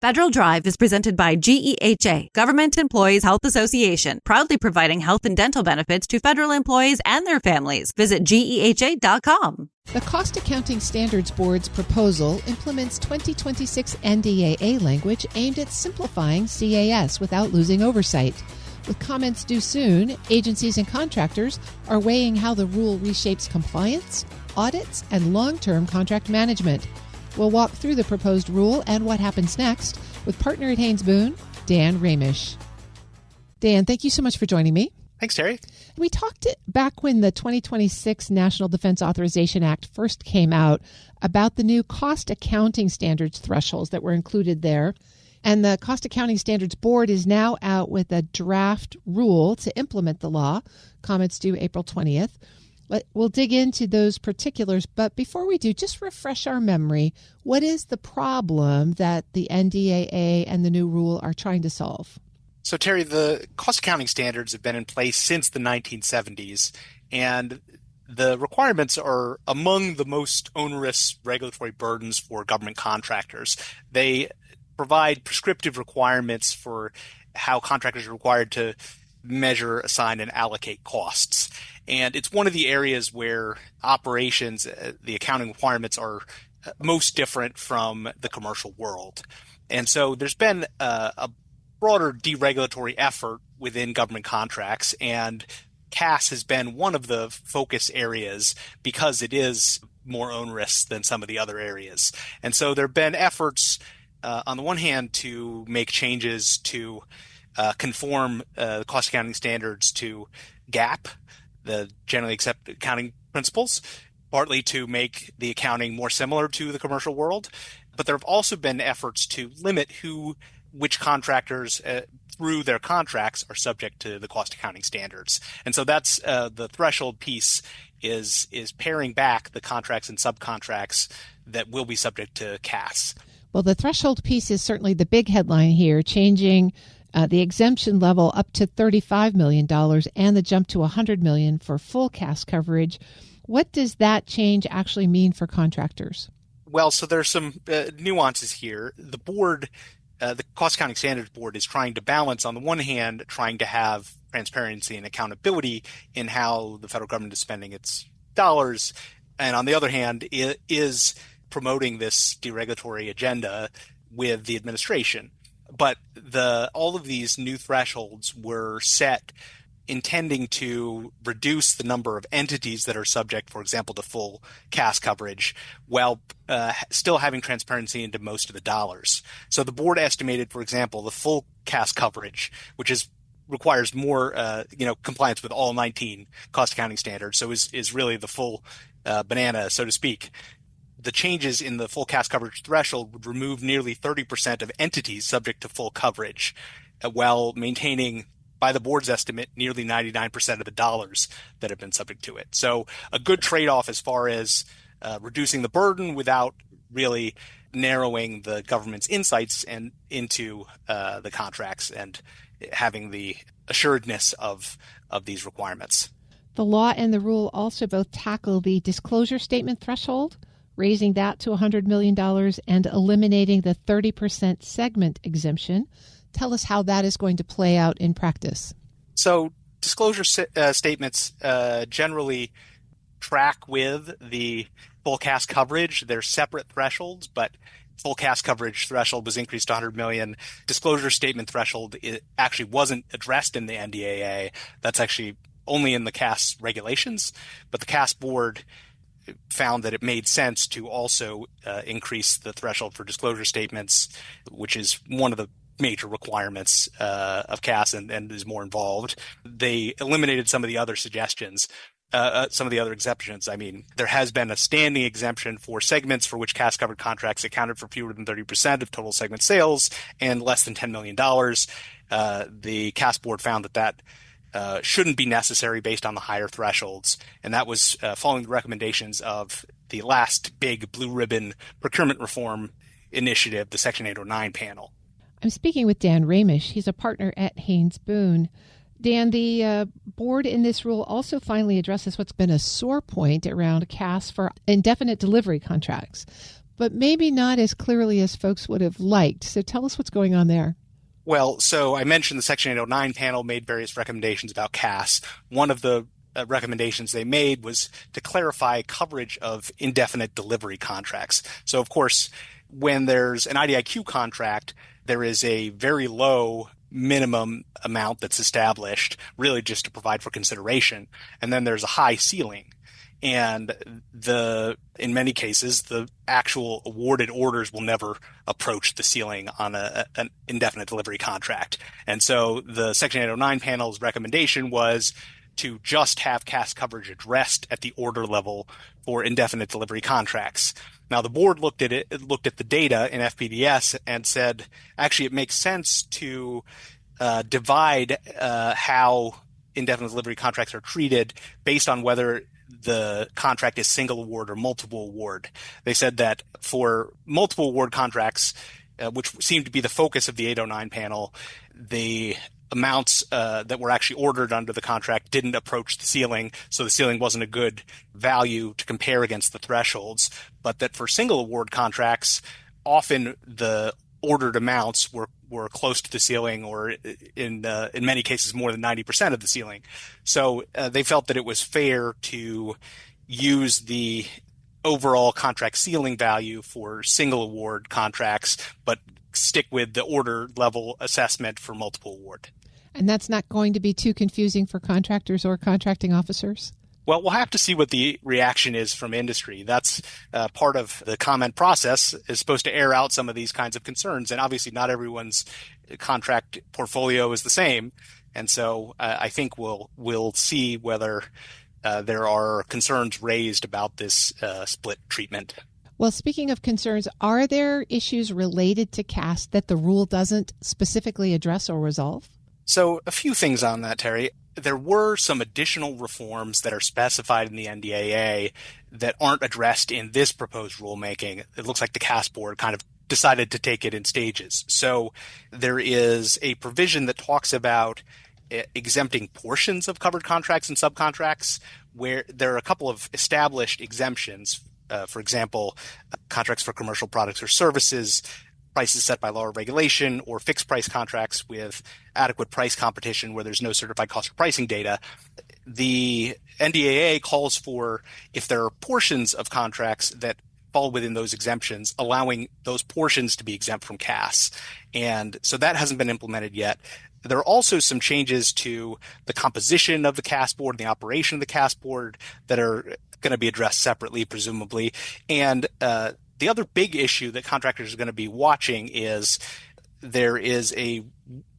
Federal Drive is presented by GEHA, Government Employees Health Association, proudly providing health and dental benefits to federal employees and their families. Visit GEHA.com. The Cost Accounting Standards Board's proposal implements 2026 NDAA language aimed at simplifying CAS without losing oversight. With comments due soon, agencies and contractors are weighing how the rule reshapes compliance, audits, and long-term contract management. We'll walk through the proposed rule and what happens next with partner at Haynes Boone, Dan Ramish. Dan, thank you so much for joining me. Thanks, Terry. We talked back when the 2026 National Defense Authorization Act first came out about the new cost accounting standards thresholds that were included there. And the Cost Accounting Standards Board is now out with a draft rule to implement the law. Comments due April 20th. We'll dig into those particulars, but before we do, just refresh our memory. What is the problem that the NDAA and the new rule are trying to solve? So, Terry, the cost accounting standards have been in place since the 1970s, and the requirements are among the most onerous regulatory burdens for government contractors. They provide prescriptive requirements for how contractors are required to measure, assign, and allocate costs. And it's one of the areas where operations, the accounting requirements are most different from the commercial world. And so there's been a broader deregulatory effort within government contracts, and CAS has been one of the focus areas because it is more onerous than some of the other areas. And so there have been efforts, on the one hand, to make changes to conform the cost accounting standards to GAAP, the generally accepted accounting principles, partly to make the accounting more similar to the commercial world. But there have also been efforts to limit which contractors through their contracts are subject to the cost accounting standards. And so that's the threshold piece is paring back the contracts and subcontracts that will be subject to CAS. Well, the threshold piece is certainly the big headline here, changing the exemption level up to $35 million and the jump to $100 million for full CAS coverage. What does that change actually mean for contractors? Well, so there's some nuances here. The board, the Cost Accounting Standards Board, is trying to balance, on the one hand, trying to have transparency and accountability in how the federal government is spending its dollars, and on the other hand, it is promoting this deregulatory agenda with the administration. But all of these new thresholds were set intending to reduce the number of entities that are subject, for example, to full CAS coverage, while still having transparency into most of the dollars. So the board estimated, for example, the full CAS coverage, which requires more compliance with all 19 cost accounting standards, so is really the full banana, so to speak. The changes in the full CAS coverage threshold would remove nearly 30% of entities subject to full coverage, while maintaining, by the board's estimate, nearly 99% of the dollars that have been subject to it. So a good trade-off as far as reducing the burden without really narrowing the government's insights and into the contracts and having the assuredness of these requirements. The law and the rule also both tackle the disclosure statement threshold, raising that to $100 million and eliminating the 30% segment exemption. Tell us how that is going to play out in practice. So disclosure statements generally track with the full CAS coverage. They're separate thresholds, but full CAS coverage threshold was increased to $100 million. Disclosure statement threshold actually wasn't addressed in the NDAA. That's actually only in the CAS regulations, but the CAS Board found that it made sense to also increase the threshold for disclosure statements, which is one of the major requirements of CAS and is more involved. They eliminated some of the other suggestions, some of the other exemptions. I mean, there has been a standing exemption for segments for which CAS-covered contracts accounted for fewer than 30% of total segment sales and less than $10 million. The CAS Board found that shouldn't be necessary based on the higher thresholds, and that was following the recommendations of the last big blue ribbon procurement reform initiative, the Section 809 panel. I'm speaking with Dan Ramish. He's a partner at Haynes Boone. Dan, the board in this rule also finally addresses what's been a sore point around CAS for indefinite delivery contracts. but maybe not as clearly as folks would have liked. So tell us what's going on there. Well, so I mentioned the Section 809 panel made various recommendations about CAS. One of the recommendations they made was to clarify coverage of indefinite delivery contracts. So, of course, when there's an IDIQ contract, there is a very low minimum amount that's established, really just to provide for consideration. And then there's a high ceiling. And in many cases, the actual awarded orders will never approach the ceiling on an indefinite delivery contract. And so the Section 809 panel's recommendation was to just have CAS coverage addressed at the order level for indefinite delivery contracts. Now, the board looked at the data in FPDS and said, actually, it makes sense to divide how indefinite delivery contracts are treated based on whether the contract is single award or multiple award. They said that for multiple award contracts, which seemed to be the focus of the 809 panel, the amounts that were actually ordered under the contract didn't approach the ceiling, so the ceiling wasn't a good value to compare against the thresholds, but that for single award contracts, often the ordered amounts were close to the ceiling, or in many cases more than 90% of the ceiling. So they felt that it was fair to use the overall contract ceiling value for single award contracts, but stick with the order level assessment for multiple award. And that's not going to be too confusing for contractors or contracting officers? Well, we'll have to see what the reaction is from industry. That's part of the comment process, is supposed to air out some of these kinds of concerns. And obviously not everyone's contract portfolio is the same. And so I think we'll see whether there are concerns raised about this split treatment. Well, speaking of concerns, are there issues related to CAS that the rule doesn't specifically address or resolve? So a few things on that, Terry. There were some additional reforms that are specified in the NDAA that aren't addressed in this proposed rulemaking. It looks like the CAS Board kind of decided to take it in stages. So there is a provision that talks about exempting portions of covered contracts and subcontracts, where there are a couple of established exemptions. For example, contracts for commercial products or services, prices set by law or regulation, or fixed price contracts with adequate price competition where there's no certified cost or pricing data. The NDAA calls for, if there are portions of contracts that fall within those exemptions, allowing those portions to be exempt from CAS. And so that hasn't been implemented yet. There are also some changes to the composition of the CAS Board and the operation of the CAS Board that are going to be addressed separately, presumably. And the other big issue that contractors are going to be watching is there is a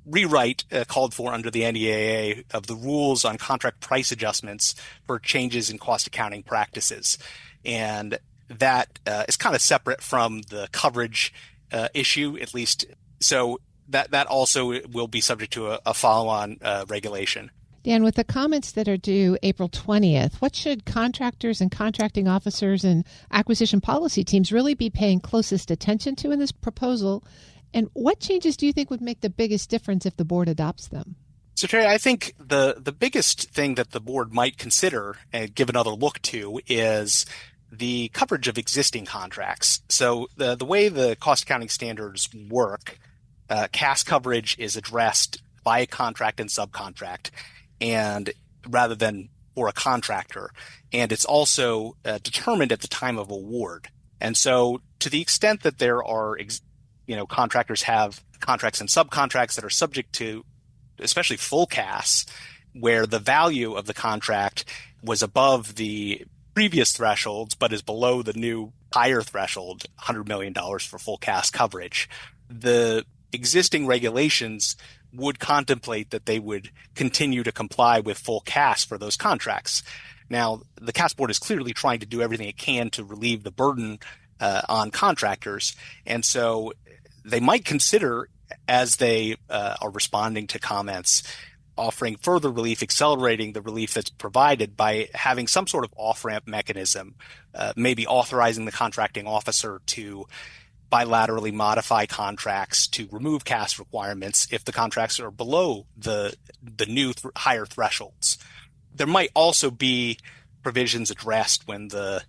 rewrite called for under the NDAA of the rules on contract price adjustments for changes in cost accounting practices. And that is kind of separate from the coverage issue, at least. So that also will be subject to a follow-on regulation. Dan, with the comments that are due April 20th, what should contractors and contracting officers and acquisition policy teams really be paying closest attention to in this proposal? And what changes do you think would make the biggest difference if the board adopts them? So, Terry, I think the biggest thing that the board might consider and give another look to is the coverage of existing contracts. So the way the cost accounting standards work, CAS coverage is addressed by contract and subcontract, and rather than for a contractor. And it's also determined at the time of award. And so to the extent that there are, contractors have contracts and subcontracts that are subject to, especially full CAS, where the value of the contract was above the previous thresholds, but is below the new higher threshold, $100 million for full CAS coverage. The existing regulations would contemplate that they would continue to comply with full CAS for those contracts. Now, the CAS Board is clearly trying to do everything it can to relieve the burden on contractors. And so they might consider, as they are responding to comments, offering further relief, accelerating the relief that's provided by having some sort of off-ramp mechanism, maybe authorizing the contracting officer to bilaterally modify contracts to remove CAS requirements if the contracts are below the new higher thresholds. There might also be provisions addressed when the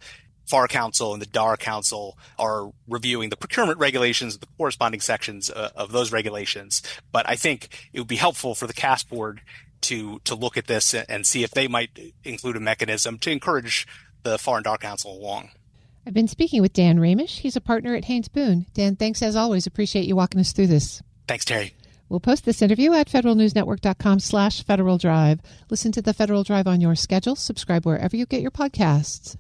FAR Council and the DAR Council are reviewing the procurement regulations, the corresponding sections of those regulations. But I think it would be helpful for the CAS Board to look at this and see if they might include a mechanism to encourage the FAR and DAR Council along. I've been speaking with Dan Ramish. He's a partner at Haynes Boone. Dan, thanks as always. Appreciate you walking us through this. Thanks, Terry. We'll post this interview at federalnewsnetwork.com/Federal Drive. Listen to the Federal Drive on your schedule. Subscribe wherever you get your podcasts.